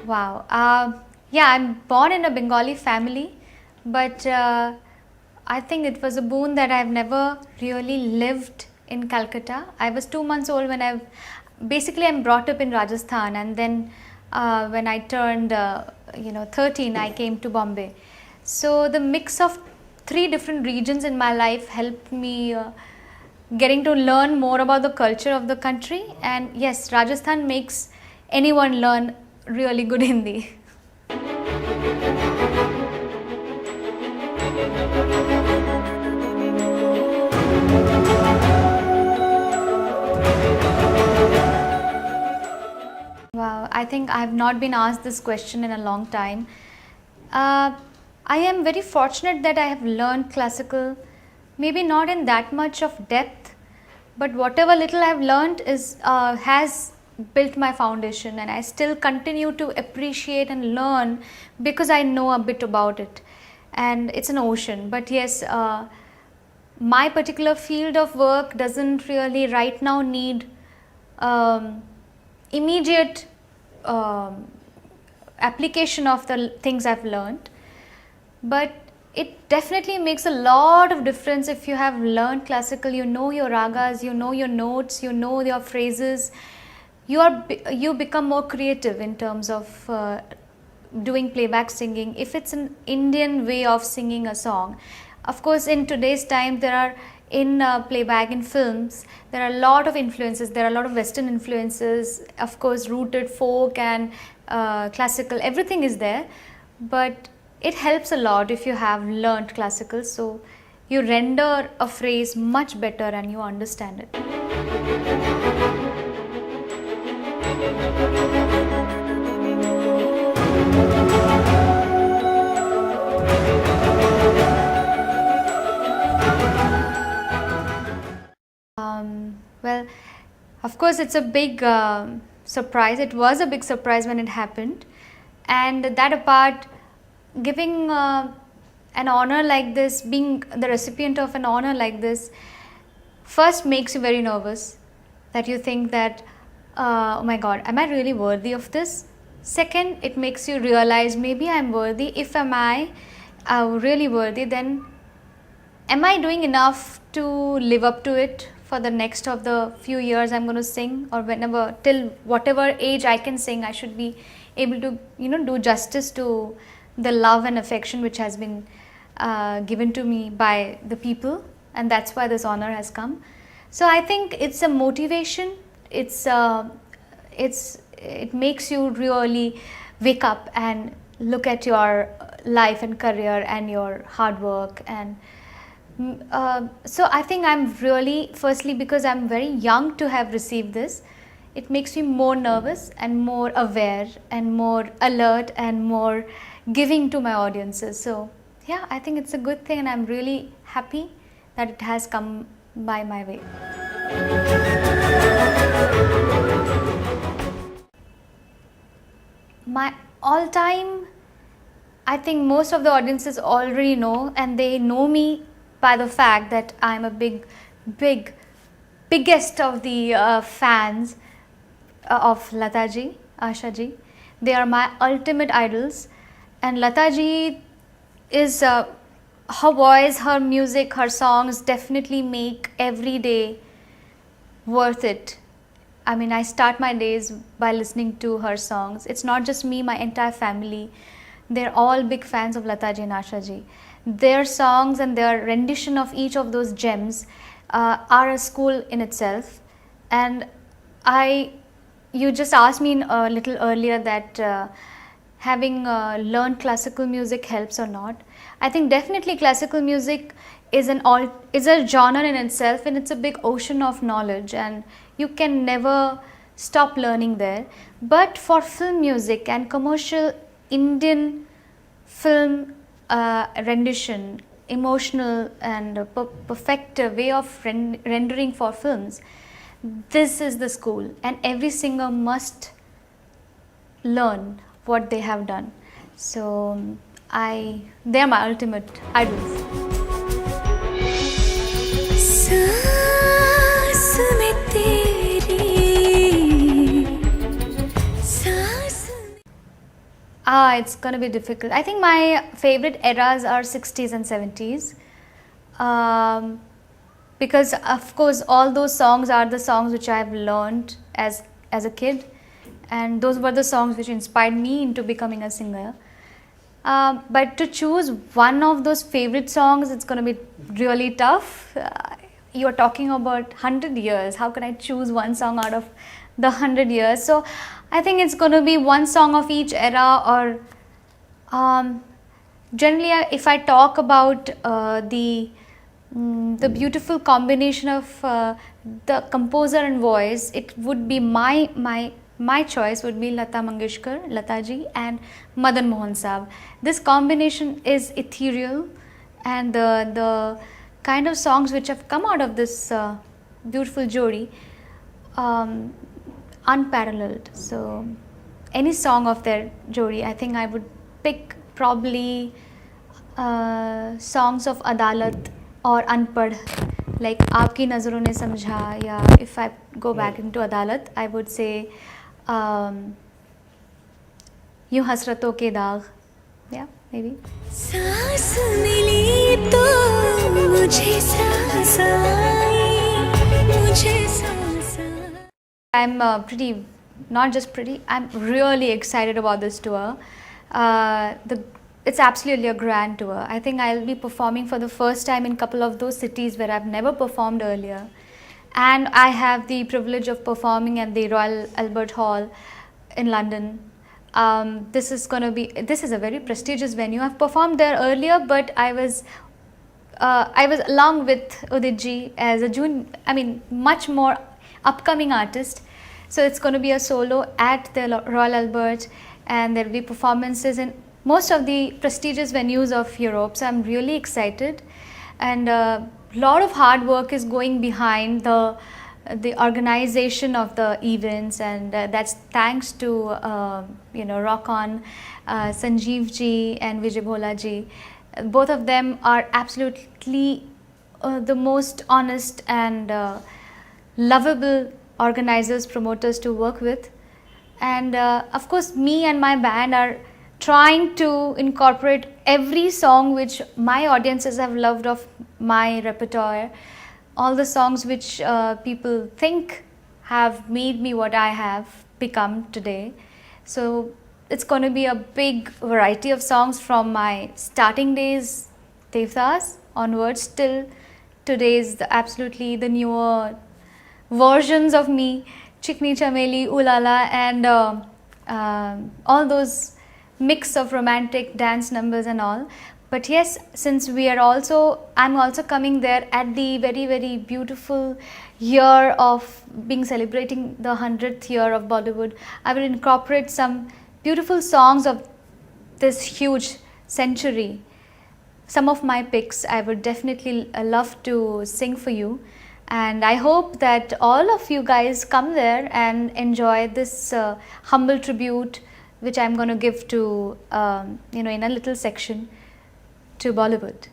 Wow. Yeah, I'm born in a Bengali family, but I think it was a boon that I've never really lived in Calcutta. I was 2 months old when I'm brought up in Rajasthan, and then when I turned 13, I came to Bombay. So the mix of three different regions in my life helped me getting to learn more about the culture of the country. And yes, Rajasthan makes anyone learn really good Hindi. Wow, I think I have not been asked this question in a long time. Uh, I am very fortunate that I have learned classical, maybe not in that much of depth, but whatever little I have learned has built my foundation, and I still continue to appreciate and learn because I know a bit about it. And it's an ocean. But yes, my particular field of work doesn't really right now need immediate application of the things I've learned, but it definitely makes a lot of difference if you have learned classical. You know your ragas, you know your notes, you know your phrases. You become more creative in terms of doing playback singing. If it's an Indian way of singing a song, of course, in today's time there are in playback in films there are a lot of influences. There are a lot of Western influences, of course, rooted folk and classical. Everything is there, but it helps a lot if you have learned classical. So you render a phrase much better and you understand it. Well, of course, it's a big surprise. It was a big surprise when it happened, and that apart, giving an honor like this, being the recipient of an honor like this, first makes you very nervous. That you think that, oh my God, am I really worthy of this? Second, it makes you realize maybe I'm worthy. If am I really worthy, then am I doing enough to live up to it for the next of the few years I'm going to sing, or whenever, till whatever age I can sing, I should be able to do justice to the love and affection which has been given to me by the people, and that's why this honor has come. So I think it's a motivation. It makes you really wake up and look at your life and career and your hard work. And so I think I'm really, firstly, because I'm very young to have received this, it makes me more nervous and more aware and more alert and more giving to my audiences. So yeah, I think it's a good thing, and I'm really happy that it has come by my way. My all-time, I think most of the audiences already know, and they know me by the fact that I'm a biggest of the fans of Lata ji, Asha ji. They are my ultimate idols, and Lata ji is her voice, her music, her songs definitely make every day worth it. I mean, I start my days by listening to her songs. It's not just me, my entire family. They're all big fans of Lata ji and Asha ji. Their songs and their rendition of each of those gems are a school in itself. And you just asked me a little earlier that having learned classical music helps or not. I think definitely classical music is a genre in itself, and it's a big ocean of knowledge, and you can never stop learning there. But for film music and commercial Indian film rendition, emotional and perfect way of rendering for films, this is the school, and every singer must learn what they have done. So they're my ultimate idols. It's gonna be difficult. I think my favorite eras are 60s and 70s. Because of course all those songs are the songs which I have learned as a kid, and those were the songs which inspired me into becoming a singer. But to choose one of those favorite songs, it's going to be really tough. You're talking about 100 years. How can I choose one song out of the 100 years? So I think it's going to be one song of each era, or generally if I talk about the beautiful combination of the composer and voice, it would be my choice would be Lata Mangeshkar, Lata ji, and Madan Mohan Saab. This combination is ethereal, and the kind of songs which have come out of this beautiful jodi, unparalleled. So any song of their jodi, I think I would pick probably songs of Adalat or Unpad, like Aapki Nazaron ne Samjha, या if I go back into Adalat, I would say यूं हसरतों के दाग, yeah, maybe. सांस मिली तो मुझे सांस आई, मुझे सांस आई. I'm pretty, not just pretty, I'm really excited about this tour. It's absolutely a grand tour. I think I'll be performing for the first time in a couple of those cities where I've never performed earlier. And I have the privilege of performing at the Royal Albert Hall in London. This is a very prestigious venue. I've performed there earlier, but I was along with Udit ji as a much more upcoming artist. So it's going to be a solo at the Royal Albert, and there will be performances in most of the prestigious venues of Europe. So I'm really excited, and a lot of hard work is going behind the organization of the events, and that's thanks to Rock On, Sanjeev ji and Vijay Bhola ji. Both of them are absolutely the most honest and lovable organizers, promoters to work with. And of course me and my band are trying to incorporate every song which my audiences have loved of my repertoire, all the songs which people think have made me what I have become today. So it's going to be a big variety of songs from my starting days, Devdas, onwards till today's absolutely the newer versions of me, Chikni Chameli, Ulala, and all those mix of romantic dance numbers and all. But yes, since I'm also coming there at the very, very beautiful year of celebrating the 100th year of Bollywood, I will incorporate some beautiful songs of this huge century. Some of my picks I would definitely love to sing for you, and I hope that all of you guys come there and enjoy this humble tribute which I'm going to give to in a little section to Bollywood.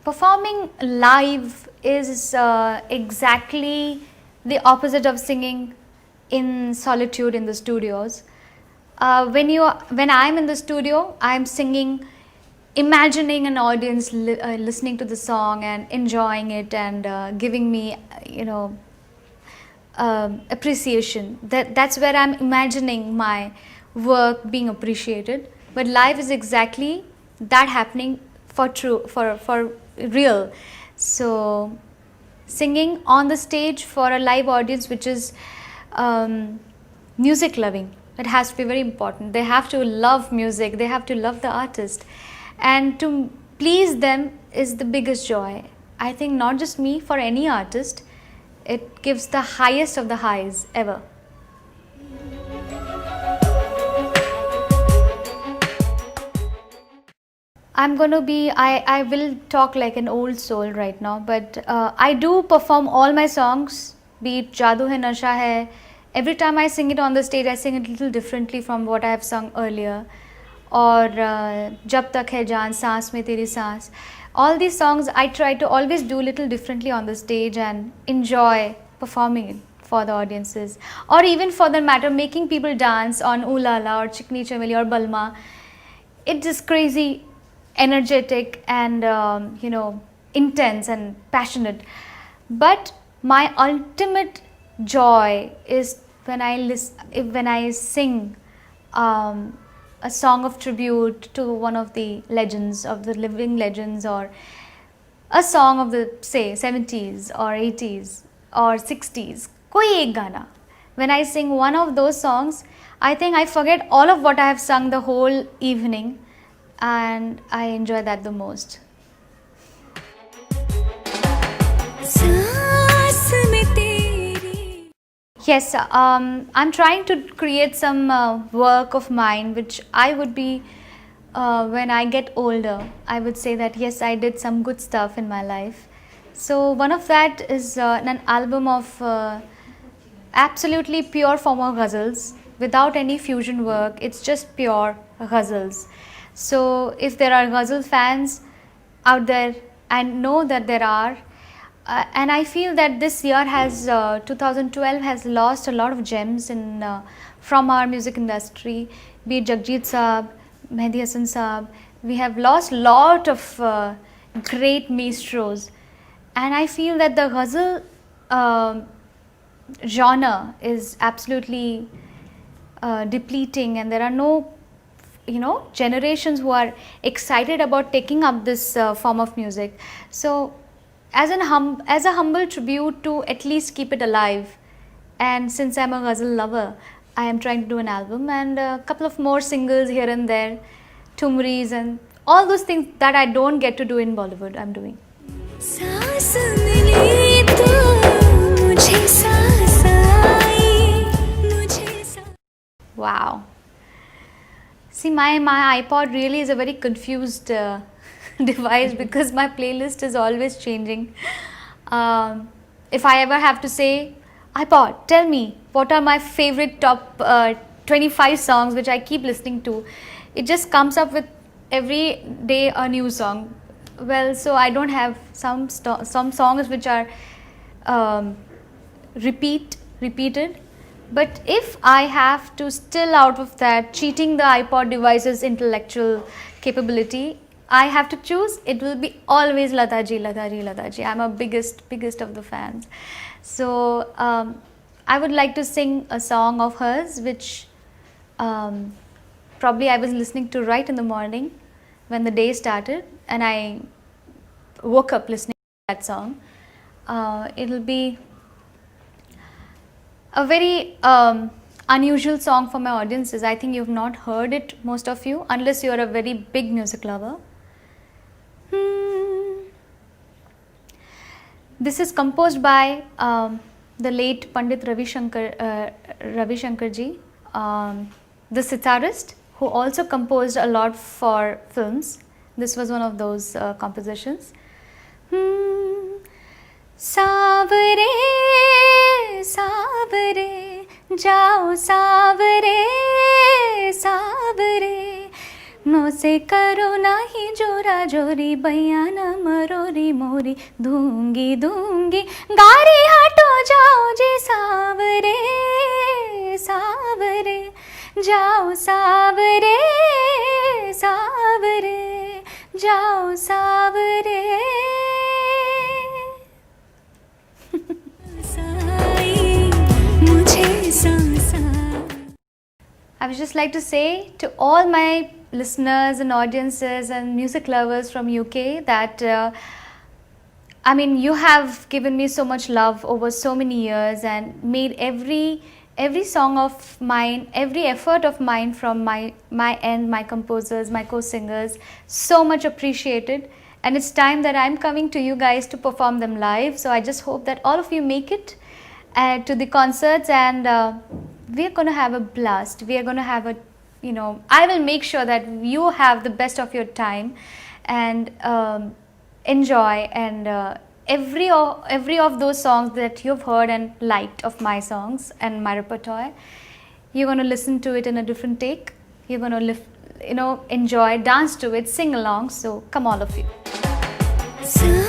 Performing live is exactly the opposite of singing in solitude in the studios. When I'm in the studio, I'm singing, imagining an audience listening to the song and enjoying it, and giving me appreciation. That's where I'm imagining my work being appreciated. But live is exactly that happening for real. So singing on the stage for a live audience which is music loving, it has to be very important. They have to love music, they have to love the artist, and to please them is the biggest joy. I think not just me, for any artist, it gives the highest of the highs ever. I will talk like an old soul right now, but I do perform all my songs, be it Jadoo Hai Nasha Hai. Every time I sing it on the stage, I sing it a little differently from what I have sung earlier. Or Jab Tak Hai Jaan, Saans Mein Teri Saans. All these songs I try to always do little differently on the stage and enjoy performing it for the audiences, or even for that matter making people dance on Ooh La La or Chikni Chameli or Balma. It's just crazy energetic and intense and passionate. But my ultimate joy is when I sing a song of tribute to one of the legends, of the living legends, or a song of the say 70s or 80s or 60s, koi ek gana. When I sing one of those songs, I think I forget all of what I have sung the whole evening, and I enjoy that the most. Yes, I'm trying to create some work of mine which I would be, when I get older, I would say that yes, I did some good stuff in my life. So one of that is an album of absolutely pure form of ghazals without any fusion work. It's just pure ghazals. So if there are ghazal fans out there, I know that there are, and I feel that this year has 2012 has lost a lot of gems in from our music industry, be it Jagjit Saab, Mehdi Hasan Saab. We have lost lot of great maestros, and I feel that the ghazal genre is absolutely depleting, and there are no generations who are excited about taking up this form of music. So as a humble tribute to at least keep it alive, and since I'm a ghazal lover, I am trying to do an album and a couple of more singles here and there, tumris and all those things that I don't get to do in Bollywood, I'm doing. Wow. See, my iPod really is a very confused device because my playlist is always changing. If I ever have to say, iPod, tell me what are my favorite top 25 songs which I keep listening to, it just comes up with every day a new song. Well, so I don't have some songs which are repeated. But if I have to still out of that cheating the iPod device's intellectual capability, I have to choose, it will be always Lataji. I'm a biggest of the fans. So I would like to sing a song of hers which probably I was listening to right in the morning when the day started, and I woke up listening to that song. It'll be a very unusual song for my audiences. I think you've not heard it, most of you, unless you're a very big music lover. This is composed by the late Pandit Ravi Shankar ji, the sitarist, who also composed a lot for films. This was one of those compositions. Savare, savare, jao savare, savare, मुझसे करो नहीं जोरा जोरी बयाना मरोरी मोरी दूंगी गारी हटो जाओ जी सावरे सावरे जाओ सावरे सावरे जाओ सावरे. I would just like to say to all my listeners and audiences and music lovers from UK that you have given me so much love over so many years and made every song of mine, every effort of mine from my end, my composers, my co-singers, so much appreciated. And it's time that I'm coming to you guys to perform them live. So I just hope that all of you make it to the concerts, and we're going to have a blast. We are going to have a, I will make sure that you have the best of your time and enjoy. And every of those songs that you've heard and liked of my songs and my repertoire, you're going to listen to it in a different take. You're going to enjoy, dance to it, sing along. So come all of you. So